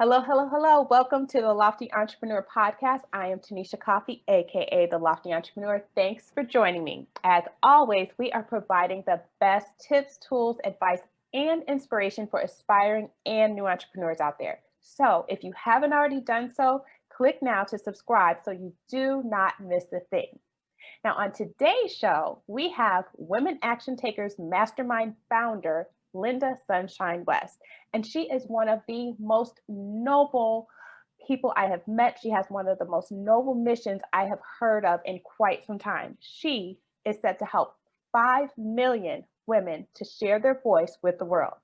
Hello, hello, hello. Welcome to the Lofty Entrepreneur Podcast. I am Tanisha Coffey, aka the Lofty Entrepreneur. Thanks for joining me. As always, we are providing the best tips, tools, advice, and inspiration for aspiring and new entrepreneurs out there. So if you haven't already done so, click now to subscribe so you do not miss a thing. Now, on today's show, we have Women Action Takers Mastermind founder, Lynda Sunshine West. And she is one of the most noble people I have met. She has one of the most noble missions I have heard of in quite some time. She is set to help 5 million women to share their voice with the world.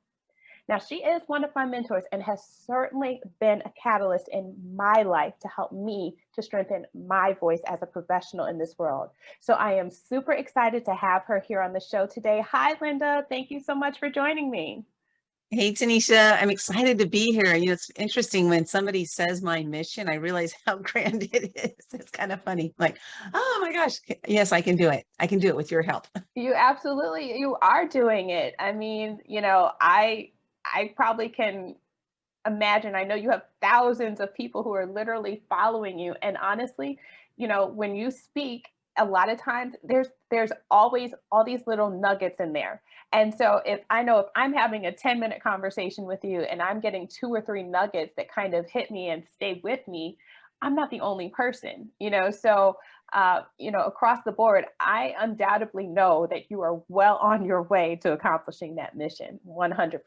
Now, she is one of my mentors and has certainly been a catalyst in my life to help me to strengthen my voice as a professional in this world. So I am super excited to have her here on the show today. Hi, Lynda. Thank you so much for joining me. Hey, Tanisha, I'm excited to be here. It's interesting when somebody says my mission, I realize how grand it is. It's kind of funny. Like, oh my gosh, yes, I can do it. I can do it with your help. You are doing it. I mean, I probably can imagine. I know you have thousands of people who are literally following you. And honestly, when you speak, a lot of times there's always all these little nuggets in there. And so if I'm having a 10-minute conversation with you and I'm getting two or three nuggets that kind of hit me and stay with me, I'm not the only person. So across the board, I undoubtedly know that you are well on your way to accomplishing that mission. 100%.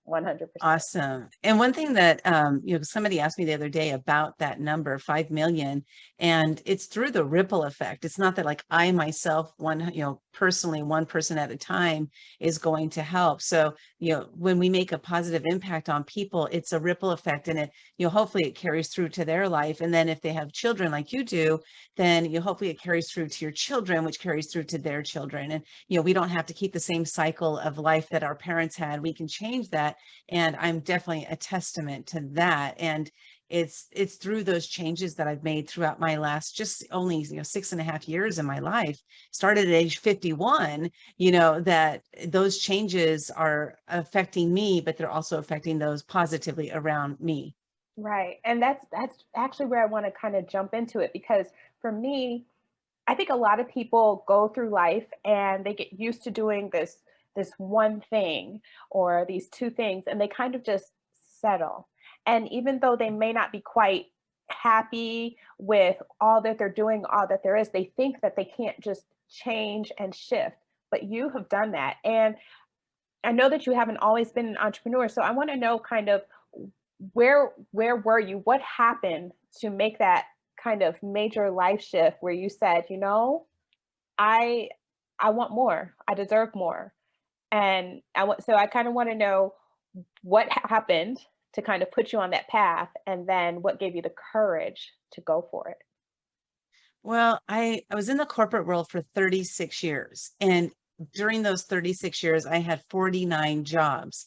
100%. Awesome. And one thing that, somebody asked me the other day about that number, 5 million, and it's through the ripple effect. It's not that like I myself, personally, one person at a time is going to help. So, when we make a positive impact on people, it's a ripple effect and hopefully it carries through to their life. And then if they have children like you do, then hopefully it carries through to your children, which carries through to their children. And, we don't have to keep the same cycle of life that our parents had. We can change that. And I'm definitely a testament to that. And it's through those changes that I've made throughout my last just only 6.5 years in my life, started at age 51, that those changes are affecting me, but they're also affecting those positively around me. Right. And that's actually where I want to kind of jump into it because for me, I think a lot of people go through life and they get used to doing this one thing or these two things and they kind of just settle. And even though they may not be quite happy with all that they're doing, all that there is, they think that they can't just change and shift. But you have done that. And I know that you haven't always been an entrepreneur. So I want to know kind of where were you? What happened to make that kind of major life shift where you said, I I want more. I deserve more. And I kind of want to know what happened to kind of put you on that path and then what gave you the courage to go for it. Well, I was in the corporate world for 36 years. And during those 36 years, I had 49 jobs.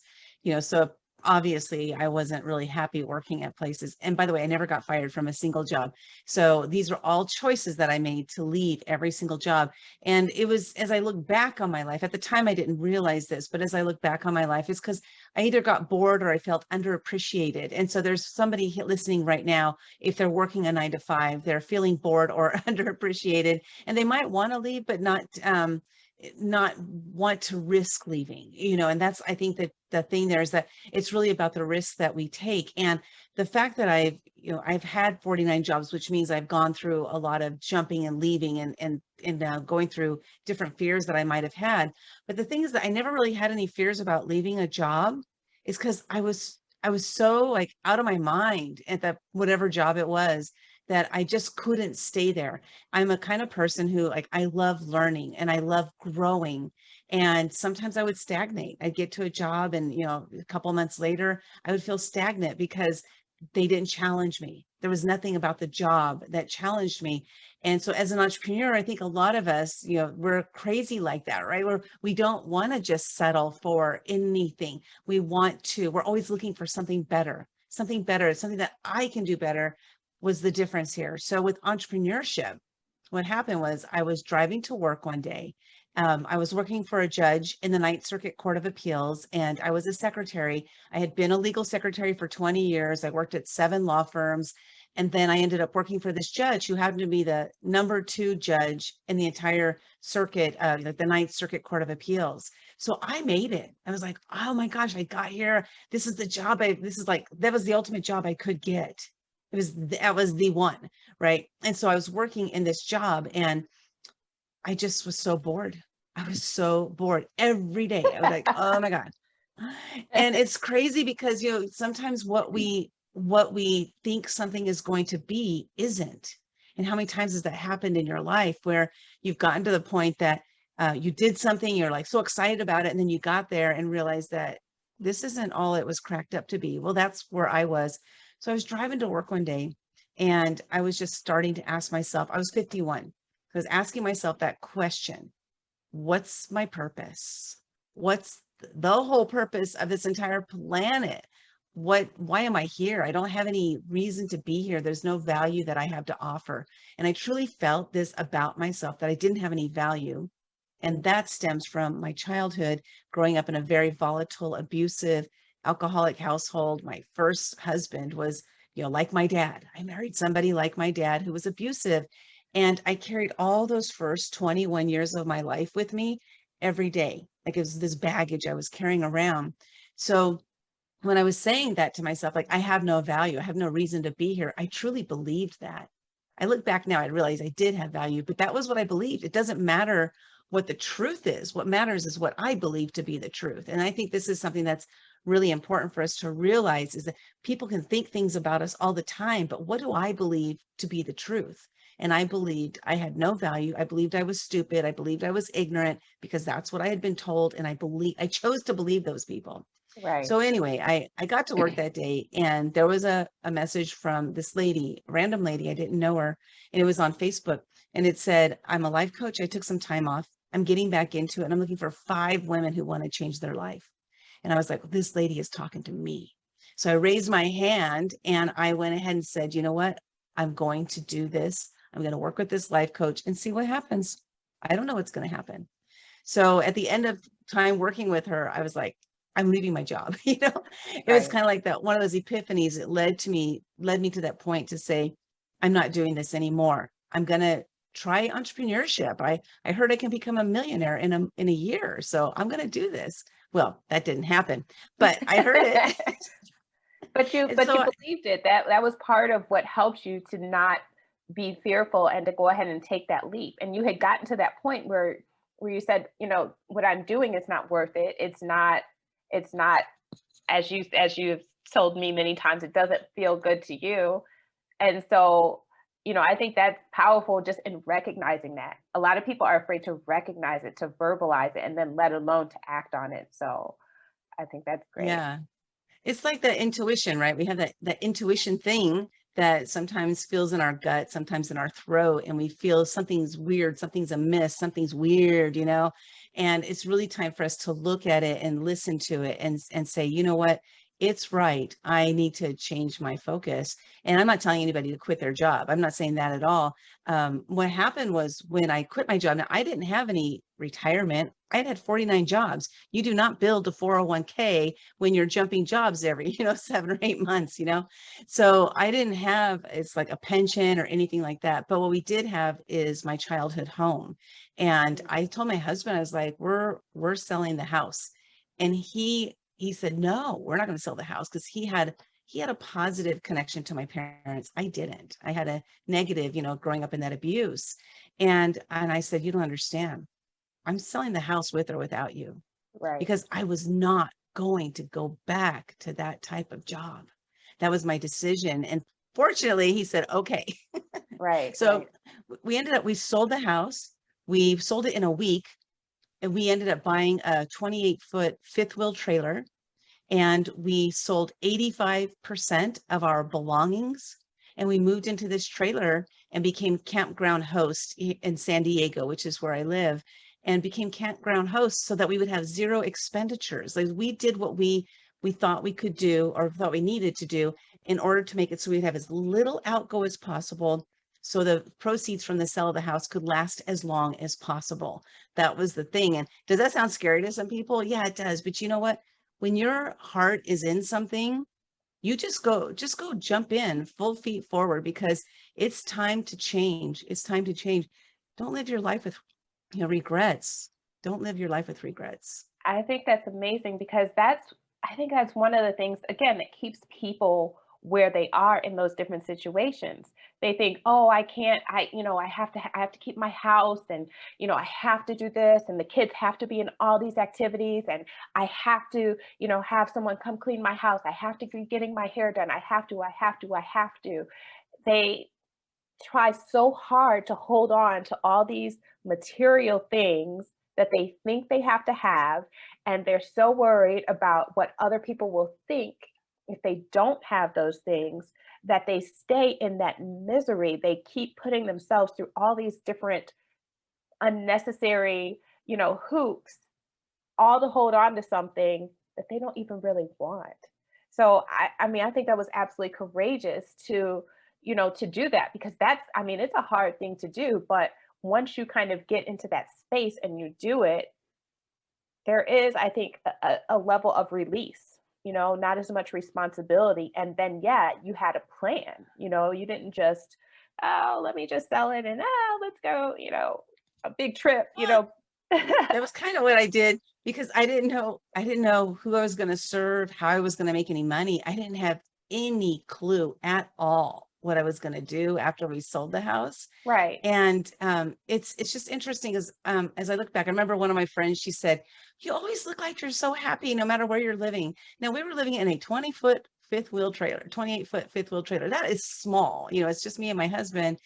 So obviously I wasn't really happy working at places. And by the way, I never got fired from a single job. So these were all choices that I made to leave every single job. And it was, as I look back on my life, at the time I didn't realize this, but as I look back on my life, it's because I either got bored or I felt underappreciated. And so there's somebody listening right now, if they're working a 9 to 5, they're feeling bored or underappreciated, and they might want to leave, but not want to risk leaving, and that's, I think that the thing there is that it's really about the risks that we take. And the fact that I've had 49 jobs, which means I've gone through a lot of jumping and leaving and going through different fears that I might have had. But the thing is that I never really had any fears about leaving a job, is because I was so like out of my mind at that whatever job it was, that I just couldn't stay there. I'm a kind of person who, like, I love learning and I love growing. And sometimes I would stagnate. I'd get to a job and, a couple months later, I would feel stagnant because they didn't challenge me. There was nothing about the job that challenged me. And so as an entrepreneur, I think a lot of us, we're crazy like that, right? We don't want to just settle for anything. We're always looking for something better, something better, something that I can do better was the difference here. So with entrepreneurship, what happened was I was driving to work one day. I was working for a judge in the Ninth Circuit Court of Appeals, and I was a secretary. I had been a legal secretary for 20 years. I worked at 7 law firms. And then I ended up working for this judge who happened to be the number 2 judge in the entire circuit, like the Ninth Circuit Court of Appeals. So I made it. I was like, oh my gosh, I got here. This is the job. That was the ultimate job I could get. That was the one, right? And so I was working in this job, and I just was so bored. I was so bored every day. I was like, oh my God. And it's crazy because, sometimes what we think something is going to be isn't. And how many times has that happened in your life where you've gotten to the point that you did something, you're like so excited about it, and then you got there and realized that this isn't all it was cracked up to be. Well, that's where I was. So I was driving to work one day, and I was just starting to ask myself, I was 51. I was asking myself that question: what's my purpose? What's the whole purpose of this entire planet? Why am I here? I don't have any reason to be here. There's no value that I have to offer. And I truly felt this about myself, that I didn't have any value. And that stems from my childhood, growing up in a very volatile, abusive, alcoholic household. My first husband was, like my dad. I married somebody like my dad who was abusive. And I carried all those first 21 years of my life with me every day. Like, it was this baggage I was carrying around. So when I was saying that to myself, like, I have no value, I have no reason to be here, I truly believed that. I look back now, I realize I did have value, but that was what I believed. It doesn't matter what the truth is. What matters is what I believe to be the truth. And I think this is something that's really important for us to realize, is that people can think things about us all the time, but what do I believe to be the truth? And I believed I had no value. I believed I was stupid. I believed I was ignorant, because that's what I had been told. And I chose to believe those people. Right. So anyway, I got to work that day, and there was a message from this lady, a random lady. I didn't know her. And it was on Facebook, and it said, I'm a life coach. I took some time off. I'm getting back into it, and I'm looking for 5 women who want to change their life. And I was like, this lady is talking to me. So I raised my hand, and I went ahead and said, you know what? I'm going to do this. I'm going to work with this life coach and see what happens. I don't know what's going to happen. So at the end of time working with her, I was like, I'm leaving my job. It was Right. kind of like that, one of those epiphanies. It led me to that point to say, I'm not doing this anymore. I'm going to try entrepreneurship. I heard I can become a millionaire in a year. So I'm going to do this. Well, that didn't happen, but I heard it. But you And but you so believed it. That was part of what helped you to not be fearful and to go ahead and take that leap. And you had gotten to that point where you said, what I'm doing is not worth it. It's not as you've told me many times, it doesn't feel good to you. And so, I think that's powerful, just in recognizing that. A lot of people are afraid to recognize it, to verbalize it, and then let alone to act on it. So I think that's great. yeah. It's like the intuition, right? We have that intuition thing that sometimes feels in our gut, sometimes in our throat, and we feel something's weird, something's amiss, something's weird. And it's really time for us to look at it and listen to it and say, you know what? It's right. I need to change my focus. And I'm not telling anybody to quit their job. I'm not saying that at all. What happened was, when I quit my job, now I didn't have any retirement. I had 49 jobs. You do not build a 401k when you're jumping jobs every, 7 or 8 months. So I didn't have, it's like a pension or anything like that. But what we did have is my childhood home. And I told my husband, I was like, we're selling the house. And he said, no, we're not going to sell the house, because he had a positive connection to my parents. I didn't. I had a negative, growing up in that abuse. And I said, you don't understand. I'm selling the house with or without you, Right. because I was not going to go back to that type of job. That was my decision. And fortunately, he said, okay. Right. So Right. we sold the house. We sold it in a week, and we ended up buying a 28-foot fifth wheel trailer, and we sold 85% of our belongings. And we moved into this trailer and became campground host in San Diego, which is where I live, and became campground hosts so that we would have zero expenditures. Like, we did what we thought we could do, or thought we needed to do, in order to make it so we'd have as little outgo as possible, so the proceeds from the sale of the house could last as long as possible. That was the thing. And does that sound scary to some people? Yeah, it does. But you know what? When your heart is in something, you just go jump in full feet forward, because it's time to change. It's time to change. Don't live your life with regrets. Don't live your life with regrets. I think that's amazing because I think that's one of the things, again, that keeps people where they are in those different situations. They think, oh, I can't, I have to keep my house and, I have to do this and the kids have to be in all these activities and I have to, have someone come clean my house. I have to be getting my hair done. I have to. They try so hard to hold on to all these material things that they think they have to have, and they're so worried about what other people will think if they don't have those things, that they stay in that misery. They keep putting themselves through all these different unnecessary, hoops, all to hold on to something that they don't even really want. So I mean, I think that was absolutely courageous to, to do that, because I mean, it's a hard thing to do, but once you kind of get into that space and you do it, there is, I think, a level of release, not as much responsibility. And then, yeah, you had a plan, you didn't just, oh, let me just sell it and, oh, let's go, a big trip, Well, that was kind of what I did, because I didn't know who I was going to serve, how I was going to make any money. I didn't have any clue at all what I was going to do after we sold the house. Right. And it's just interesting, as I look back, I remember one of my friends, she said, "You always look like you're so happy no matter where you're living." Now, we were living in a 20-foot fifth wheel trailer, 28-foot fifth wheel trailer. That is small. It's just me and my husband.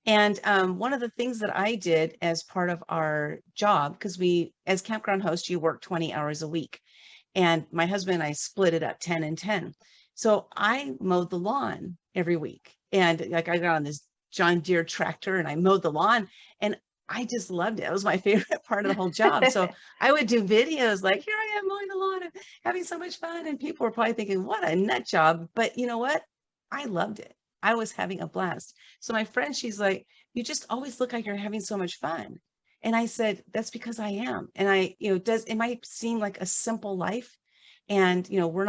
And one of the things that I did as part of our job, because as campground host, you work 20 hours a week. And my husband and I split it up 10 and 10. So I mowed the lawn every week. And like, I got on this John Deere tractor and I mowed the lawn, and I just loved it. It was my favorite part of the whole job. So I would do videos like, here I am mowing the lawn, I'm having so much fun. And people were probably thinking, what a nut job. But you know what? I loved it. I was having a blast. So my friend, she's like, you just always look like you're having so much fun. And I said, that's because I am. And it might seem like a simple life. And, we're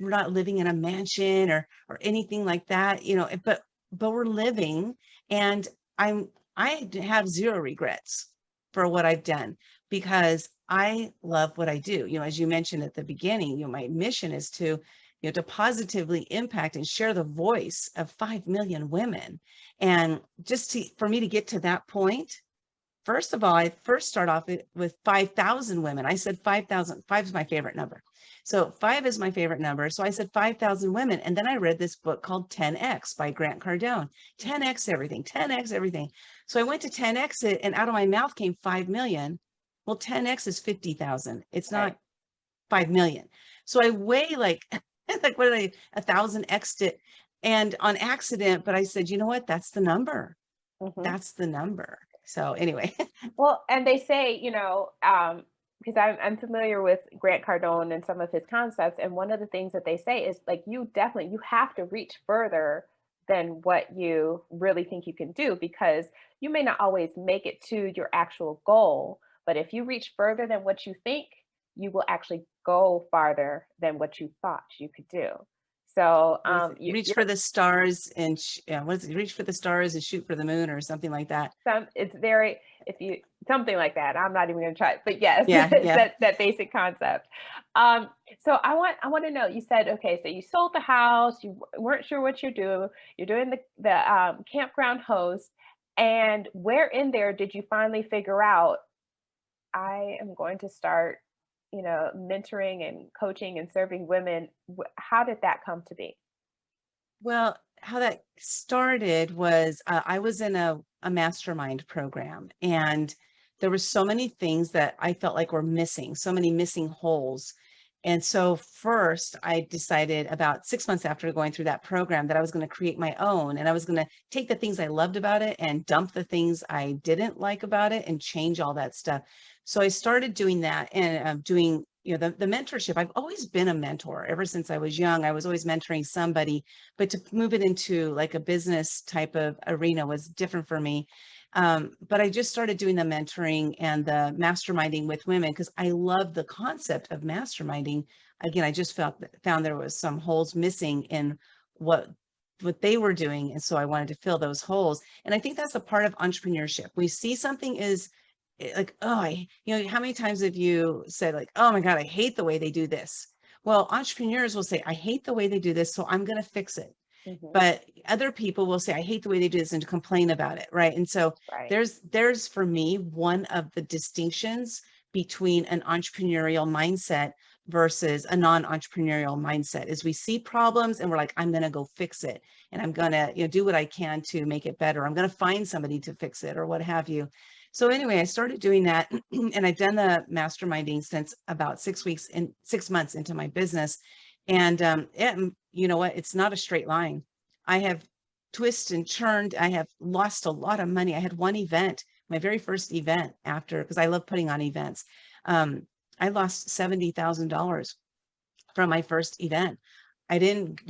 not living in a mansion or anything like that, but we're living. And I have zero regrets for what I've done, because I love what I do. As you mentioned at the beginning, my mission is to positively impact and share the voice of 5 million women. And for me to get to that point, first of all, I first start off with 5,000 women. I said 5,000. 5 is my favorite number. So 5 is my favorite number. So I said 5,000 women. And then I read this book called 10X by Grant Cardone. 10X everything, 10X everything. So I went to 10X it, and out of my mouth came 5 million. Well, 10X is 50,000. It's not 5 million. So I weigh like what did I, 1,000X'd it, and on accident, but I said, you know what? That's the number. Mhm. That's the number. So anyway. Well, and they say, because I'm familiar with Grant Cardone and some of his concepts, and one of the things that they say is like you have to reach further than what you really think you can do, because you may not always make it to your actual goal, but if you reach further than what you think, you will actually go farther than what you thought you could do. So What is it? Reach you're for the stars and what is it? Reach for the stars and shoot for the moon, or something like that. it's very, if you, something like that. I'm not even going to try it, but yes, Yeah, it's yeah. that basic concept. So I want to know, you said, okay, so you sold the house, you weren't sure what you do, you're doing the campground host, and where in there did you finally figure out, I am going to start, mentoring and coaching and serving women? How did that come to be? Well, how that started was I was in a mastermind program, and there were so many things that I felt like were missing, so many missing holes. And so first I decided about 6 months after going through that program that I was going to create my own, and I was going to take the things I loved about it and dump the things I didn't like about it and change all that stuff. So I started doing that, and doing the mentorship, I've always been a mentor ever since I was young. I was always mentoring somebody, but to move it into like a business type of arena was different for me. But I just started doing the mentoring and the masterminding with women because I love the concept of masterminding. Again, I just found there was some holes missing in what they were doing. And so I wanted to fill those holes. And I think that's a part of entrepreneurship. We see something is like, oh, how many times have you said like, oh my God, I hate the way they do this? Well, entrepreneurs will say, I hate the way they do this, so I'm going to fix it. Mhm. But other people will say, I hate the way they do this and to complain about it. Right. And so Right. there's for me, one of the distinctions between an entrepreneurial mindset versus a non-entrepreneurial mindset is we see problems and we're like, I'm going to go fix it. And I'm going to, do what I can to make it better. I'm going to find somebody to fix it or what have you. So anyway, I started doing that and I've done the masterminding since about 6 months into my business. And you know what? It's not a straight line. I have twisted and churned. I have lost a lot of money. I had one event, my very first event after, because I love putting on events. I lost $70,000 from my first event. I didn't,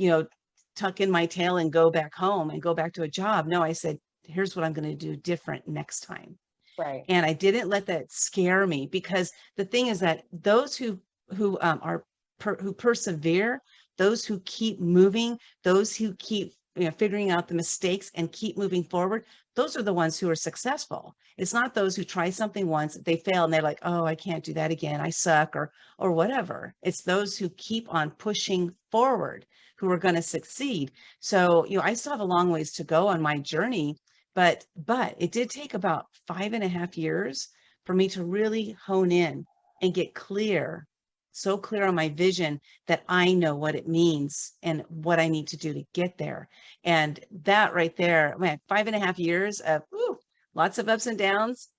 tuck in my tail and go back home and go back to a job. No, I said, here's what I'm going to do different next time. Right. And I didn't let that scare me because the thing is that those who persevere, those who keep moving, those who keep figuring out the mistakes and keep moving forward, those are the ones who are successful. It's not those who try something once, they fail, and they're like, oh, I can't do that again, I suck, or whatever. It's those who keep on pushing forward who are going to succeed. So, I still have a long ways to go on my journey, but it did take about 5.5 years for me to really hone in and get so clear on my vision that I know what it means and what I need to do to get there. And that right there, man, 5.5 years of lots of ups and downs,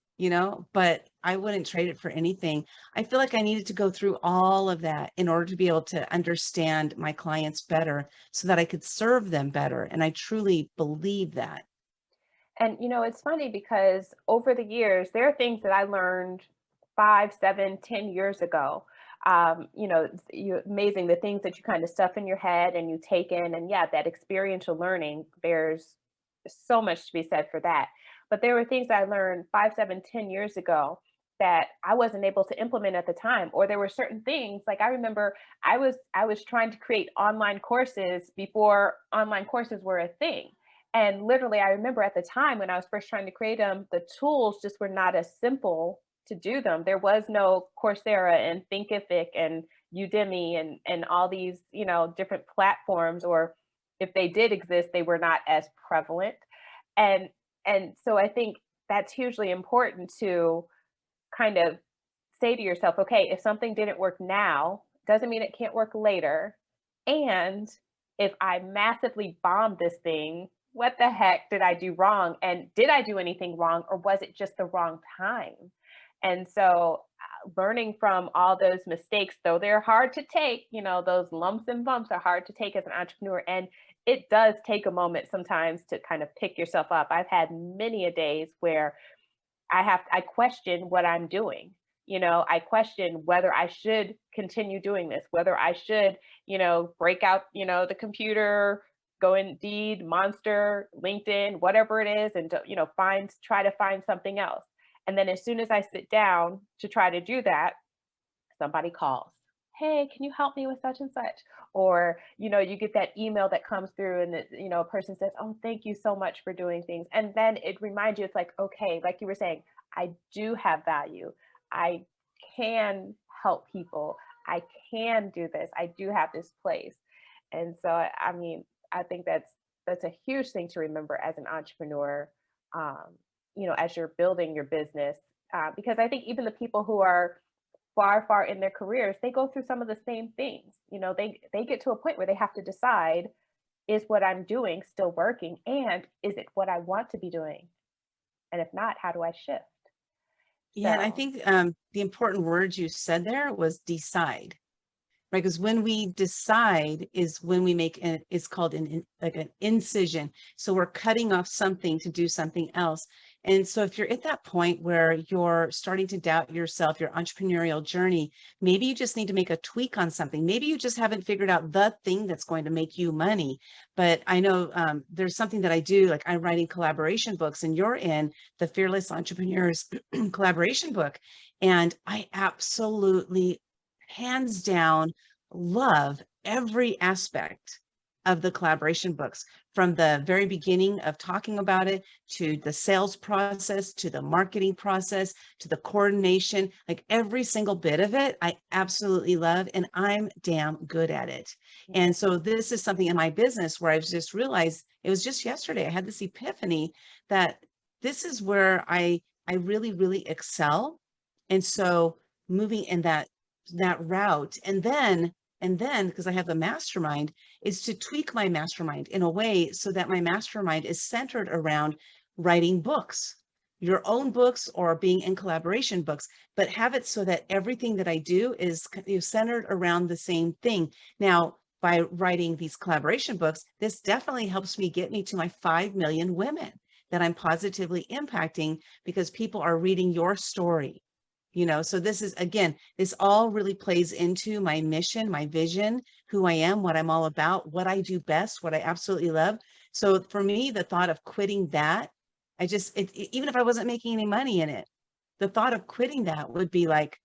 but I wouldn't trade it for anything. I feel like I needed to go through all of that in order to be able to understand my clients better so that I could serve them better. And I truly believe that. And it's funny because over the years, there are things that I learned 5, 7, 10 years ago. Amazing the things that you kind of stuff in your head and you take in, and yeah, that experiential learning. There's so much to be said for that. But there were things I learned 5, 7, 10 years ago that I wasn't able to implement at the time, or there were certain things like I remember I was trying to create online courses before online courses were a thing. And literally, I remember at the time when I was first trying to create them, the tools just were not as simple to do them. There was no Coursera and Thinkific and Udemy and all these, different platforms, or if they did exist, they were not as prevalent. And so I think that's hugely important to kind of say to yourself, okay, if something didn't work now, doesn't mean it can't work later. And if I massively bombed this thing, what the heck did I do wrong? And did I do anything wrong, or was it just the wrong time? And so learning from all those mistakes, though they're hard to take, those lumps and bumps are hard to take as an entrepreneur. And it does take a moment sometimes to kind of pick yourself up. I've had many a days where I question what I'm doing. I question whether I should continue doing this, whether I should, break out, the computer, go Indeed, Monster, LinkedIn, whatever it is, and try to find something else. And then as soon as I sit down to try to do that, somebody calls. Hey, can you help me with such and such? Or, you get that email that comes through and a person says, oh, thank you so much for doing things. And then it reminds you, it's like, okay, like you were saying, I do have value. I can help people. I can do this. I do have this place. And so, I mean, I think that's a huge thing to remember as an entrepreneur, as you're building your business. Because I think even the people who are far in their careers, they go through some of the same things. They get to a point where they have to decide, is what I'm doing still working, and is it what I want to be doing? And if not, how do I shift? Yeah, and I So think the important word you said there was decide. right? Because when we decide is when we make it's called like an incision. So we're cutting off something to do something else. And so if you're at that point where you're starting to doubt yourself, your entrepreneurial journey, maybe you just need to make a tweak on something. Maybe you just haven't figured out the thing that's going to make you money. But I know there's something that I do, like I'm writing collaboration books, and you're in the Fearless Entrepreneurs collaboration book. And I absolutely, hands down, love every aspect of the collaboration books, from the very beginning of talking about it to the sales process, to the marketing process, to the coordination, like every single bit of it, I absolutely love, and I'm damn good at it. And so this is something in my business where I've just realized, it was just yesterday, I had this epiphany that this is where I really, really excel. And so moving in that route, and then because I have the mastermind, is to tweak my mastermind in a way so that my mastermind is centered around writing books, your own books or being in collaboration books, but have it so that everything that I do is centered around the same thing. Now, by writing these collaboration books, this definitely helps me get me to my 5 million women that I'm positively impacting, because people are reading your story. So this is, again, this all really plays into my mission, my vision, who I am, what I'm all about, what I do best, what I absolutely love. So for me, the thought of quitting that, even if I wasn't making any money in it, the thought of quitting that would be like,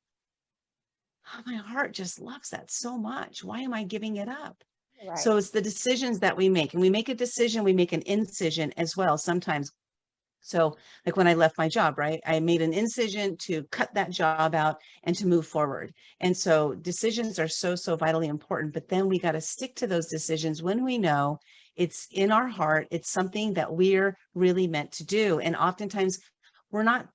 oh, my heart just loves that so much. Why am I giving it up? Right. So it's the decisions that we make, and we make a decision, we make an incision as well sometimes. So like when I left my job, right, I made an incision to cut that job out and to move forward. And so decisions are so, so vitally important, but then we got to stick to those decisions when we know it's in our heart. It's something that we're really meant to do. And oftentimes we're not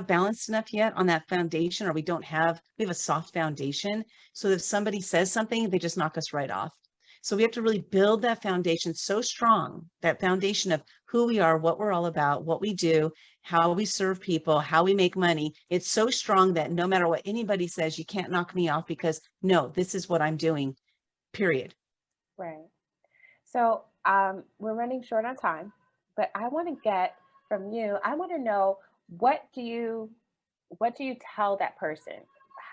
balanced enough yet on that foundation, or we have a soft foundation. So if somebody says something, they just knock us right off. So we have to really build that foundation so strong, that foundation of who we are, what we're all about, what we do, how we serve people, how we make money. It's so strong that no matter what anybody says, you can't knock me off, because no, this is what I'm doing, period. Right. So we're running short on time, but I want to get from you, I want to know, what do you tell that person?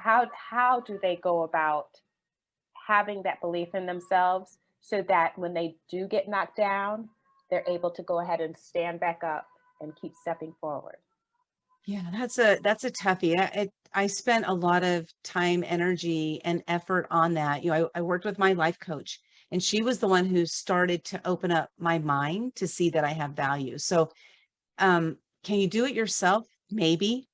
How do they go about having that belief in themselves so that when they do get knocked down, they're able to go ahead and stand back up and keep stepping forward? Yeah, that's a toughie. I spent a lot of time, energy, and effort on that. I worked with my life coach, and she was the one who started to open up my mind to see that I have value. So, can you do it yourself? Maybe.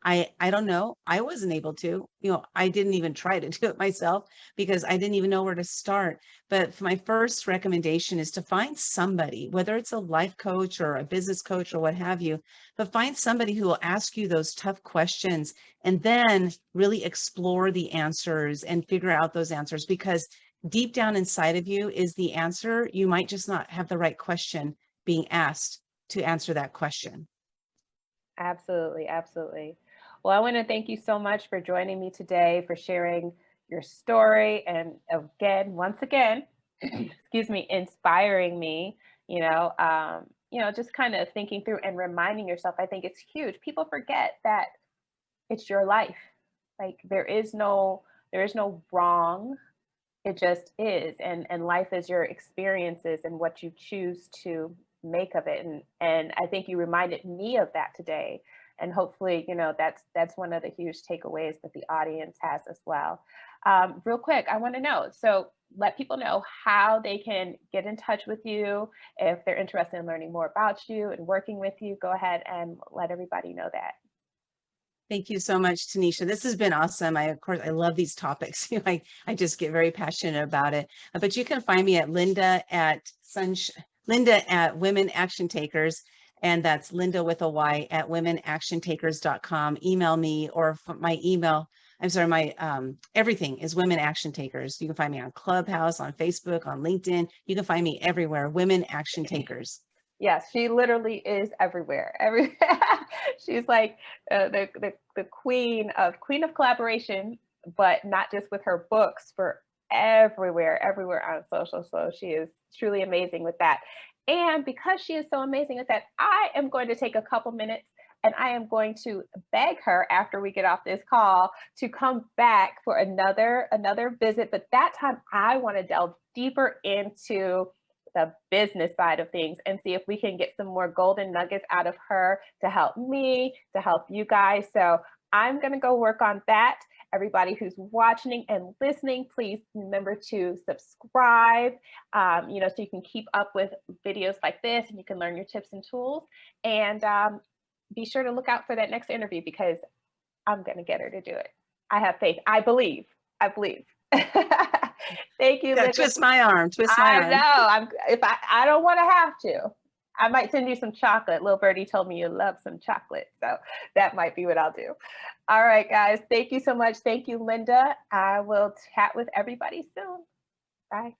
I don't know. I wasn't able to. I didn't even try to do it myself because I didn't even know where to start. But my first recommendation is to find somebody, whether it's a life coach or a business coach or what have you, but find somebody who will ask you those tough questions and then really explore the answers and figure out those answers, because deep down inside of you is the answer. You might just not have the right question being asked to answer that question. Absolutely, absolutely. Well, I want to thank you so much for joining me today, for sharing your story, and once again, excuse me, inspiring me. Just kind of thinking through and reminding yourself. I think it's huge. People forget that it's your life. Like there is no wrong. It just is. And life is your experiences and what you choose to make of it. And I think you reminded me of that today. And hopefully, that's one of the huge takeaways that the audience has as well. Real quick, I want to know, so let people know how they can get in touch with you if they're interested in learning more about you and working with you. Go ahead and let everybody know that. Thank you so much, Tanisha. This has been awesome. Of course, I love these topics. I just get very passionate about it. But you can find me at Lynda at Women Action Takers. And that's Lynda with a Y at womenactiontakers.com. Email me, or my email. I'm sorry, my everything is Women Action Takers. You can find me on Clubhouse, on Facebook, on LinkedIn. You can find me everywhere, Women Action Takers. Yes, she literally is everywhere. She's like the queen of collaboration, but not just with her books, for everywhere on social. So she is truly amazing with that. And because she is so amazing at that, I am going to take a couple minutes and I am going to beg her after we get off this call to come back for another visit. But that time I want to delve deeper into the business side of things and see if we can get some more golden nuggets out of her to help me, to help you guys. So I'm going to go work on that. Everybody who's watching and listening, please remember to subscribe, so you can keep up with videos like this and you can learn your tips and tools. And be sure to look out for that next interview because I'm going to get her to do it. I have faith. I believe. Thank you, Yeah, Lynda. twist my arm. I know. I don't want to have to. I might send you some chocolate. Little Birdie told me you love some chocolate. So that might be what I'll do. All right, guys. Thank you so much. Thank you, Lynda. I will chat with everybody soon. Bye.